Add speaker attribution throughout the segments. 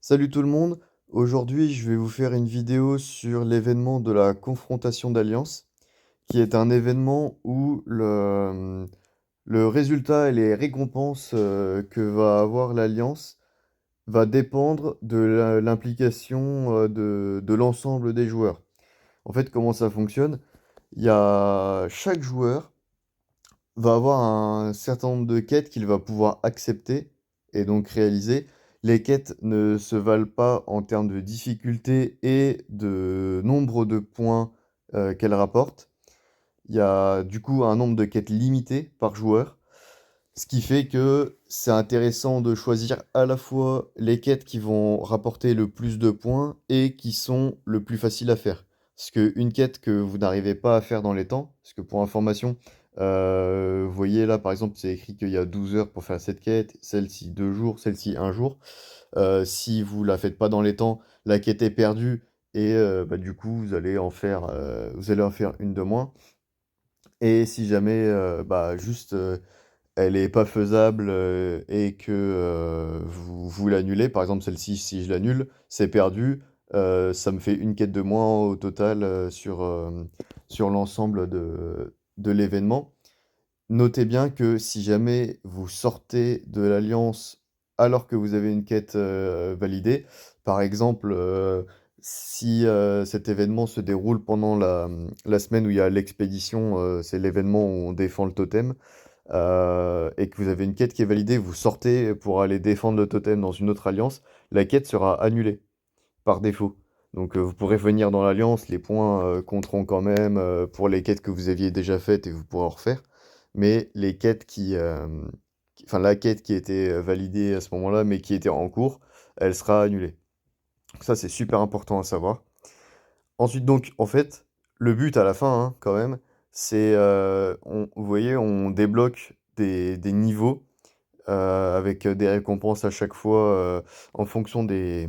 Speaker 1: Salut tout le monde, aujourd'hui je vais vous faire une vidéo sur l'événement de la confrontation d'Alliance, qui est un événement où le résultat et les récompenses que va avoir l'Alliance va dépendre de l'implication de l'ensemble des joueurs. En fait, comment ça fonctionne? Chaque joueur va avoir un certain nombre de quêtes qu'il va pouvoir accepter et donc réaliser. Les quêtes ne se valent pas en termes de difficulté et de nombre de points qu'elles rapportent. Il y a du coup un nombre de quêtes limité par joueur, ce qui fait que c'est intéressant de choisir à la fois les quêtes qui vont rapporter le plus de points et qui sont le plus faciles à faire. Parce qu'une quête que vous n'arrivez pas à faire dans les temps, parce que pour information, vous voyez là par exemple c'est écrit qu'il y a 12 heures pour faire cette quête, celle-ci 2 jours, celle-ci 1 jour. Si vous la faites pas dans les temps, la quête est perdue et bah, du coup vous allez en faire une de moins. Et si jamais bah, juste elle est pas faisable et que vous l'annulez, par exemple celle-ci, si je l'annule, c'est perdu. Ça me fait une quête de moins au total sur l'ensemble de l'événement. Notez bien que si jamais vous sortez de l'alliance alors que vous avez une quête validée, par exemple, si cet événement se déroule pendant la semaine où il y a l'expédition, c'est l'événement où on défend le totem, et que vous avez une quête qui est validée, vous sortez pour aller défendre le totem dans une autre alliance, la quête sera annulée par défaut. Donc vous pourrez venir dans l'alliance, les points compteront quand même pour les quêtes que vous aviez déjà faites et vous pourrez en refaire. Mais les quêtes enfin la quête qui était validée à ce moment-là, mais qui était en cours, elle sera annulée. Ça c'est super important à savoir. Ensuite donc, en fait, le but à la fin, hein, quand même, c'est, vous voyez, on débloque des niveaux avec des récompenses à chaque fois en fonction des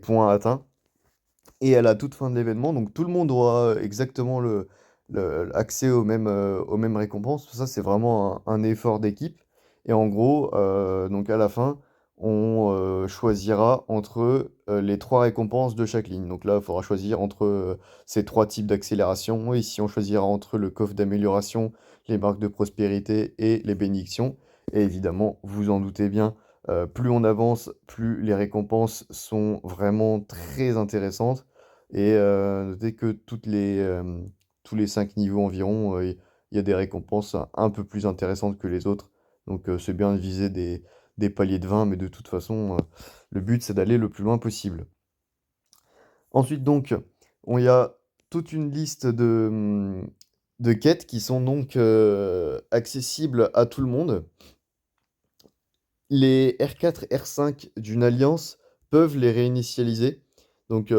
Speaker 1: points atteints. Et à la toute fin de l'événement, donc tout le monde aura exactement accès aux mêmes récompenses. Ça, c'est vraiment un effort d'équipe. Et en gros, donc à la fin, on choisira entre les trois récompenses de chaque ligne. Donc là, il faudra choisir entre ces trois types d'accélération. Ici, on choisira entre le coffre d'amélioration, les marques de prospérité et les bénédictions. Et évidemment, vous en doutez bien, plus on avance, plus les récompenses sont vraiment très intéressantes. Et notez que tous les 5 niveaux environ, il y a des récompenses un peu plus intéressantes que les autres. Donc c'est bien de viser des paliers de 20, mais de toute façon, le but c'est d'aller le plus loin possible. Ensuite donc, il y a toute une liste de quêtes qui sont donc accessibles à tout le monde. Les R4, R5 d'une alliance peuvent les réinitialiser. Donc,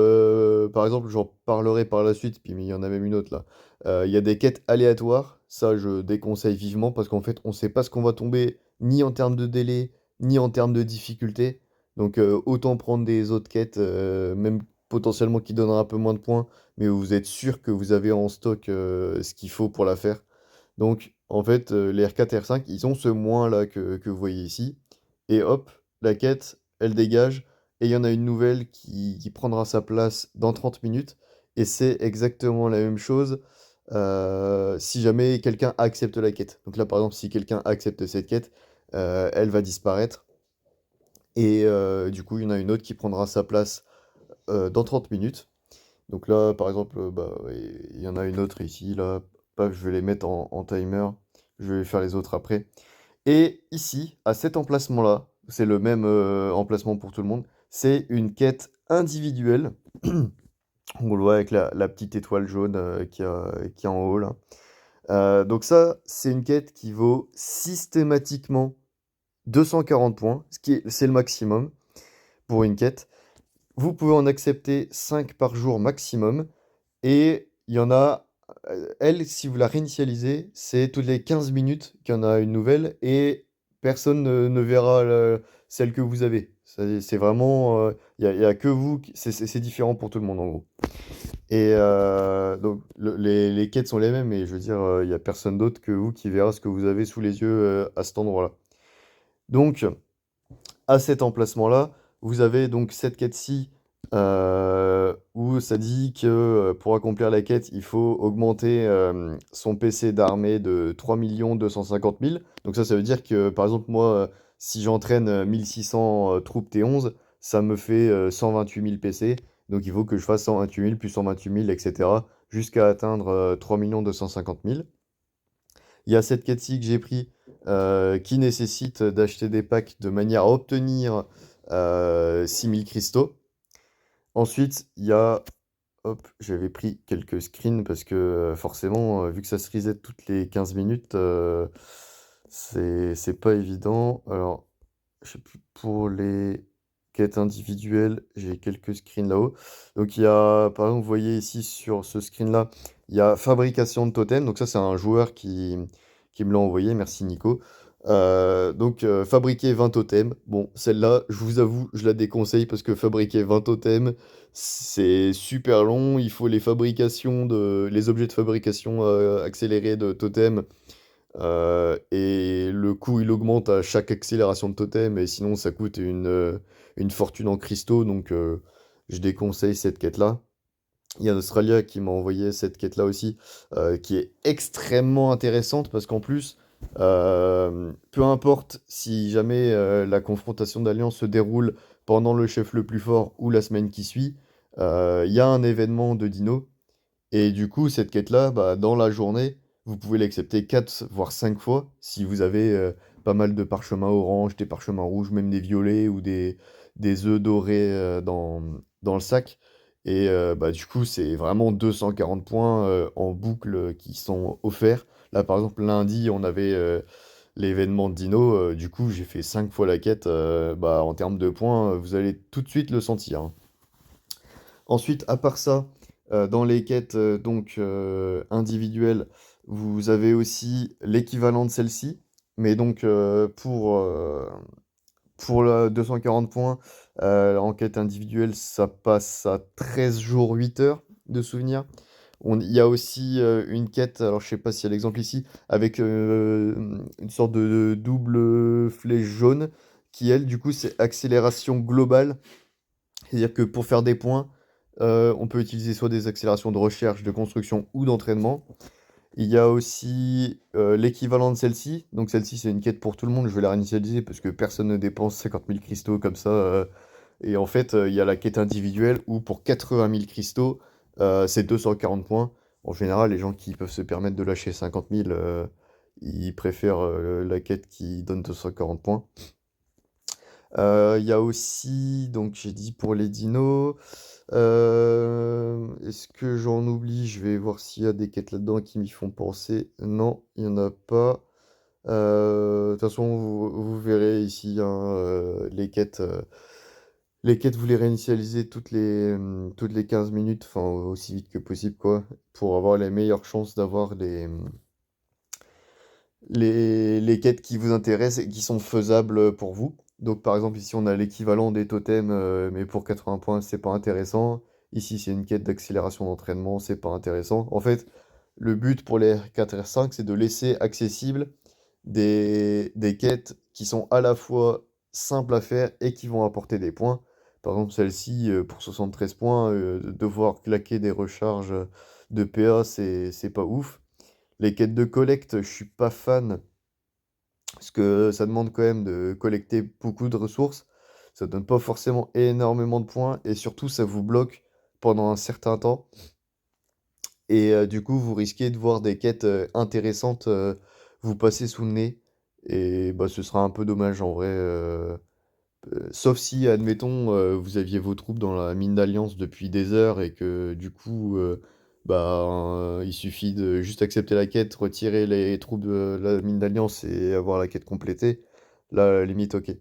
Speaker 1: par exemple, j'en parlerai par la suite, puis mais il y en a même une autre là. Il y a des quêtes aléatoires, ça je déconseille vivement parce qu'en fait, on ne sait pas ce qu'on va tomber ni en termes de délai, ni en termes de difficulté. Donc, autant prendre des autres quêtes, même potentiellement qui donnera un peu moins de points, mais où vous êtes sûr que vous avez en stock ce qu'il faut pour la faire. Donc, en fait, les R4 et R5, ils ont ce moins là que vous voyez ici. Et hop, la quête, elle dégage. Et il y en a une nouvelle qui prendra sa place dans 30 minutes. Et c'est exactement la même chose si jamais quelqu'un accepte la quête. Donc là, par exemple, si quelqu'un accepte cette quête, elle va disparaître. Et du coup, il y en a une autre qui prendra sa place dans 30 minutes. Donc là, par exemple, bah, ouais, il y en a une autre ici, là. Paf, je vais les mettre en timer. Je vais faire les autres après. Et ici, à cet emplacement-là, c'est le même emplacement pour tout le monde, c'est une quête individuelle. On le voit avec la petite étoile jaune qui est en haut là. Donc ça, c'est une quête qui vaut systématiquement 240 points, c'est le maximum pour une quête. Vous pouvez en accepter 5 par jour maximum. Et il y en a, elle, si vous la réinitialisez, c'est toutes les 15 minutes qu'il y en a une nouvelle et personne ne verra celle que vous avez. C'est vraiment, il y a que vous, c'est différent pour tout le monde en gros. Et donc les quêtes sont les mêmes, mais je veux dire, il n'y a personne d'autre que vous qui verra ce que vous avez sous les yeux à cet endroit-là. Donc, à cet emplacement-là, vous avez donc cette quête-ci où ça dit que pour accomplir la quête, il faut augmenter son PC d'armée de 3 250 000. Donc ça veut dire que, par exemple, moi, si j'entraîne 1600 troupes T11, ça me fait 128 000 PC. Donc il faut que je fasse 128 000 plus 128 000, etc. jusqu'à atteindre 3 250 000. Il y a cette quête-ci que j'ai pris qui nécessite d'acheter des packs de manière à obtenir 6000 cristaux. Ensuite, il y a... Hop, j'avais pris quelques screens parce que forcément, vu que ça se reset toutes les 15 minutes, c'est pas évident. Alors, je sais plus, pour les quêtes individuelles, j'ai quelques screens là-haut. Donc, il y a, par exemple, vous voyez ici sur ce screen-là, il y a fabrication de totems. Donc, ça, c'est un joueur qui me l'a envoyé. Merci, Nico. Donc, fabriquer 20 totems. Bon, celle-là, je vous avoue, je la déconseille parce que fabriquer 20 totems, c'est super long. Il faut les objets de fabrication accélérés de totems. Et le coût, il augmente à chaque accélération de totem, et sinon, ça coûte une fortune en cristaux. Donc, je déconseille cette quête-là. Il y a Australia qui m'a envoyé cette quête-là aussi, qui est extrêmement intéressante parce qu'en plus, peu importe si jamais la confrontation d'alliance se déroule pendant le chef le plus fort ou la semaine qui suit, il y a un événement de dino. Et du coup, cette quête-là, bah, dans la journée, vous pouvez l'accepter 4 voire 5 fois si vous avez pas mal de parchemins orange, des parchemins rouges, même des violets ou des œufs dorés dans le sac. Et bah, du coup, c'est vraiment 240 points en boucle qui sont offerts. Là, par exemple, lundi, on avait l'événement de Dino. Du coup, j'ai fait 5 fois la quête. Bah, en termes de points, vous allez tout de suite le sentir, hein. Ensuite, à part ça, dans les quêtes individuelles, vous avez aussi l'équivalent de celle-ci. Mais donc, pour la 240 points, en quête individuelle, ça passe à 13 jours, 8 heures de souvenir. Il y a aussi une quête, alors je sais pas s'il y a l'exemple ici, avec une sorte de double flèche jaune, qui elle, du coup, c'est accélération globale. C'est-à-dire que pour faire des points, on peut utiliser soit des accélérations de recherche, de construction ou d'entraînement. Il y a aussi l'équivalent de celle-ci. Donc celle-ci, c'est une quête pour tout le monde. Je vais la réinitialiser parce que personne ne dépense 50 000 cristaux comme ça. Et en fait, il y a la quête individuelle où pour 80 000 cristaux, c'est 240 points. En général, les gens qui peuvent se permettre de lâcher 50 000, ils préfèrent la quête qui donne 240 points. Il y a aussi, donc j'ai dit pour les dinos. Est-ce que j'en oublie? Je vais voir s'il y a des quêtes là-dedans qui m'y font penser. Non, il n'y en a pas. De toute façon, vous verrez ici hein, les quêtes. Les quêtes, vous les réinitialisez toutes les 15 minutes, enfin aussi vite que possible, quoi, pour avoir les meilleures chances d'avoir les quêtes qui vous intéressent et qui sont faisables pour vous. Donc par exemple ici on a l'équivalent des totems mais pour 80 points c'est pas intéressant. Ici c'est une quête d'accélération d'entraînement, c'est pas intéressant. En fait le but pour les R4 R5 c'est de laisser accessible des quêtes qui sont à la fois simples à faire et qui vont apporter des points. Par exemple celle-ci pour 73 points, devoir claquer des recharges de PA c'est pas ouf. Les quêtes de collecte, je suis pas fan parce que ça demande quand même de collecter beaucoup de ressources. Ça donne pas forcément énormément de points et surtout ça vous bloque pendant un certain temps. Et du coup, vous risquez de voir des quêtes intéressantes vous passer sous le nez. Et bah, ce sera un peu dommage en vrai. Sauf si, admettons, vous aviez vos troupes dans la mine d'Alliance depuis des heures et que du coup, il suffit de juste accepter la quête, retirer les troupes de la mine d'Alliance et avoir la quête complétée. Là, à la limite, ok.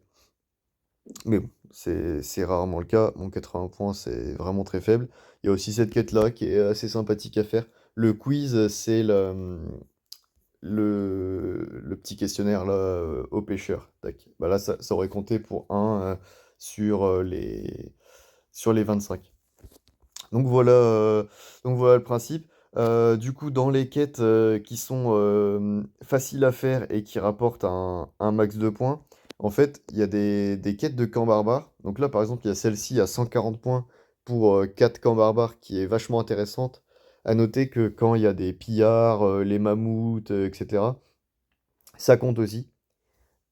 Speaker 1: Mais bon, c'est rarement le cas. Mon 80 points, c'est vraiment très faible. Il y a aussi cette quête-là qui est assez sympathique à faire. Le quiz, c'est le petit questionnaire là au pêcheur. Tac. Bah là, ça aurait compté pour un sur, sur les 25. Donc voilà le principe. Du coup, dans les quêtes qui sont faciles à faire et qui rapportent un max de points, En fait, il y a des quêtes de camps barbares. Donc là, par exemple, il y a celle-ci à 140 points pour 4 camps barbares qui est vachement intéressante. À noter que quand il y a des pillards, les mammouths, etc., ça compte aussi.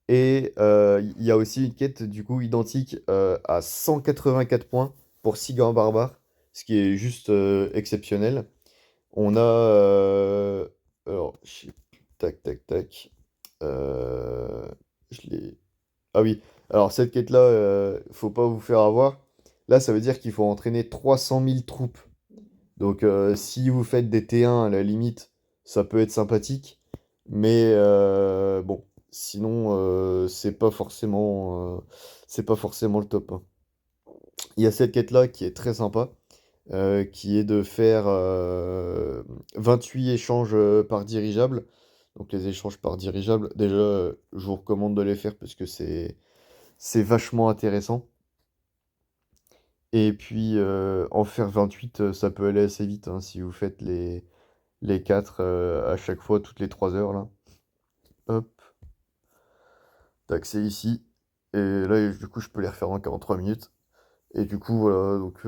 Speaker 1: Et il y a aussi une quête du coup identique à 184 points pour 6 camps barbares, ce qui est juste exceptionnel. On a... alors, tac, tac, tac. Euh, je l'ai... Ah oui, alors cette quête-là, faut pas vous faire avoir. Là, ça veut dire qu'il faut entraîner 300 000 troupes. Donc si vous faites des T1 à la limite, ça peut être sympathique. Mais bon, sinon, c'est pas forcément le top, hein. Il y a cette quête-là qui est très sympa, qui est de faire 28 échanges par dirigeable. Donc les échanges par dirigeable, déjà, je vous recommande de les faire parce que c'est vachement intéressant. Et puis en faire 28, ça peut aller assez vite hein, si vous faites les 4 à chaque fois, toutes les 3 heures là. Hop, tac, c'est ici. Et là, du coup, je peux les refaire en 43 minutes. Et du coup, voilà, donc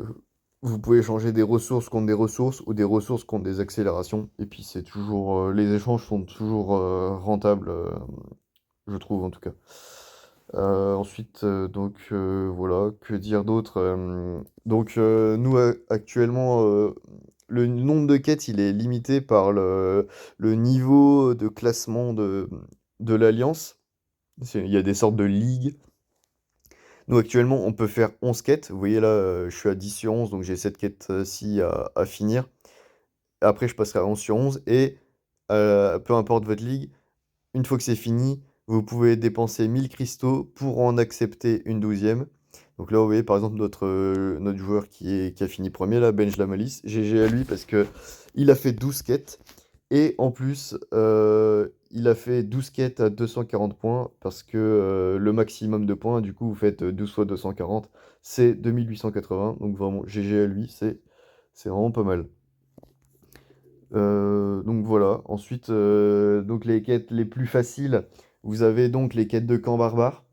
Speaker 1: vous pouvez changer des ressources contre des ressources ou des ressources contre des accélérations. Et puis c'est toujours, les échanges sont toujours rentables, je trouve en tout cas. Ensuite, donc voilà, que dire d'autre? Donc nous actuellement, le nombre de quêtes, il est limité par le niveau de classement de l'Alliance. Il y a des sortes de ligues. Nous, actuellement, on peut faire 11 quêtes. Vous voyez là, je suis à 10 sur 11, donc j'ai cette quête-ci à finir. Après, je passerai à 11 sur 11. Et peu importe votre ligue, une fois que c'est fini, vous pouvez dépenser 1000 cristaux pour en accepter une 12e. Donc là, vous voyez par exemple notre joueur qui a fini premier, là, Benj Lamalis. GG à lui parce que il a fait 12 quêtes. Et en plus, il a fait 12 quêtes à 240 points parce que le maximum de points, du coup, vous faites 12 fois 240, c'est 2880. Donc vraiment, GG à lui, c'est vraiment pas mal. Donc voilà. Ensuite, donc les quêtes les plus faciles, vous avez donc les quêtes de camp barbare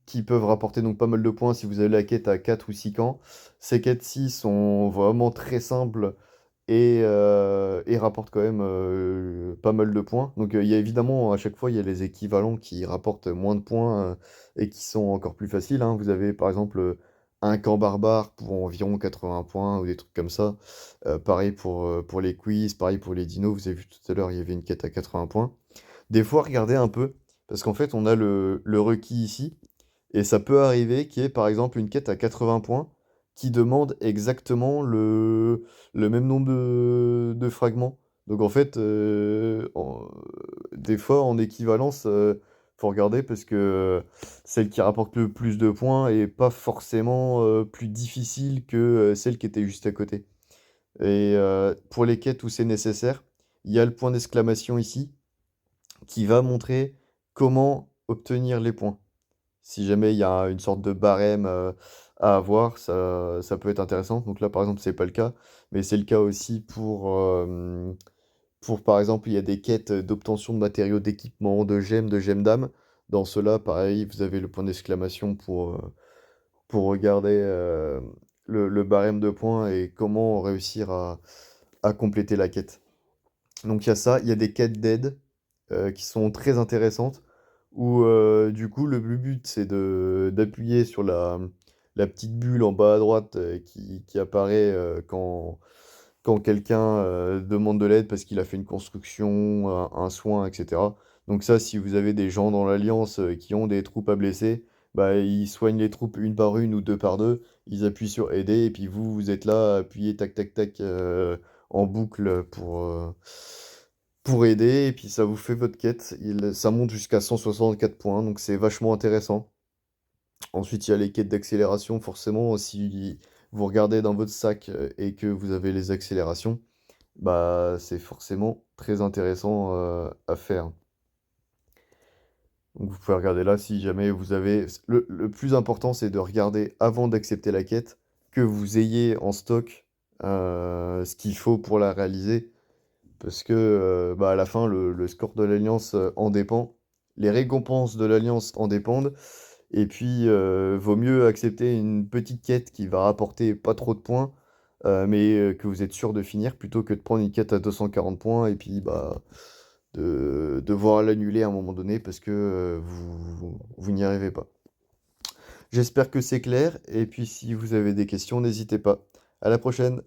Speaker 1: qui peuvent rapporter donc pas mal de points si vous avez la quête à 4 ou 6 camps. Ces quêtes-ci sont vraiment très simples et rapportent quand même pas mal de points. Donc il y a évidemment à chaque fois il y a les équivalents qui rapportent moins de points et qui sont encore plus faciles, hein. Vous avez par exemple un camp barbare pour environ 80 points ou des trucs comme ça. Pareil pour les quiz, pareil pour les dinos. Vous avez vu tout à l'heure il y avait une quête à 80 points. Des fois regardez un peu parce qu'en fait on a le requis ici. Et ça peut arriver qu'il y ait par exemple une quête à 80 points qui demande exactement le même nombre de fragments. Donc en fait, des fois en équivalence, faut regarder parce que celle qui rapporte le plus de points est pas forcément plus difficile que celle qui était juste à côté. Et pour les quêtes où c'est nécessaire, il y a le point d'exclamation ici qui va montrer comment obtenir les points. Si jamais il y a une sorte de barème à avoir, ça peut être intéressant. Donc là, par exemple, c'est pas le cas, mais c'est le cas aussi pour, par exemple, il y a des quêtes d'obtention de matériaux d'équipement, de gemmes d'âme. Dans cela, pareil, vous avez le point d'exclamation pour regarder le barème de points et comment réussir à compléter la quête. Donc il y a ça, il y a des quêtes d'aide qui sont très intéressantes où du coup le but c'est de d'appuyer sur la petite bulle en bas à droite qui apparaît quand quelqu'un demande de l'aide parce qu'il a fait une construction, un soin, etc. Donc ça, si vous avez des gens dans l'Alliance qui ont des troupes à blesser, bah, ils soignent les troupes une par une ou deux par deux, ils appuient sur aider, et puis vous, vous êtes là, appuyez tac tac tac en boucle pour aider, et puis ça vous fait votre quête. Ça monte jusqu'à 164 points, donc c'est vachement intéressant. Ensuite, il y a les quêtes d'accélération. Forcément, si vous regardez dans votre sac et que vous avez les accélérations, bah c'est forcément très intéressant à faire. Donc vous pouvez regarder là si jamais vous avez... Le plus important, c'est de regarder avant d'accepter la quête, que vous ayez en stock ce qu'il faut pour la réaliser. Parce que bah, à la fin, le score de l'Alliance en dépend. les récompenses de l'alliance en dépendent. Et puis, vaut mieux accepter une petite quête qui va rapporter pas trop de points, mais que vous êtes sûr de finir, plutôt que de prendre une quête à 240 points et puis bah, de devoir l'annuler à un moment donné parce que vous n'y arrivez pas. J'espère que c'est clair, et puis si vous avez des questions, n'hésitez pas. À la prochaine!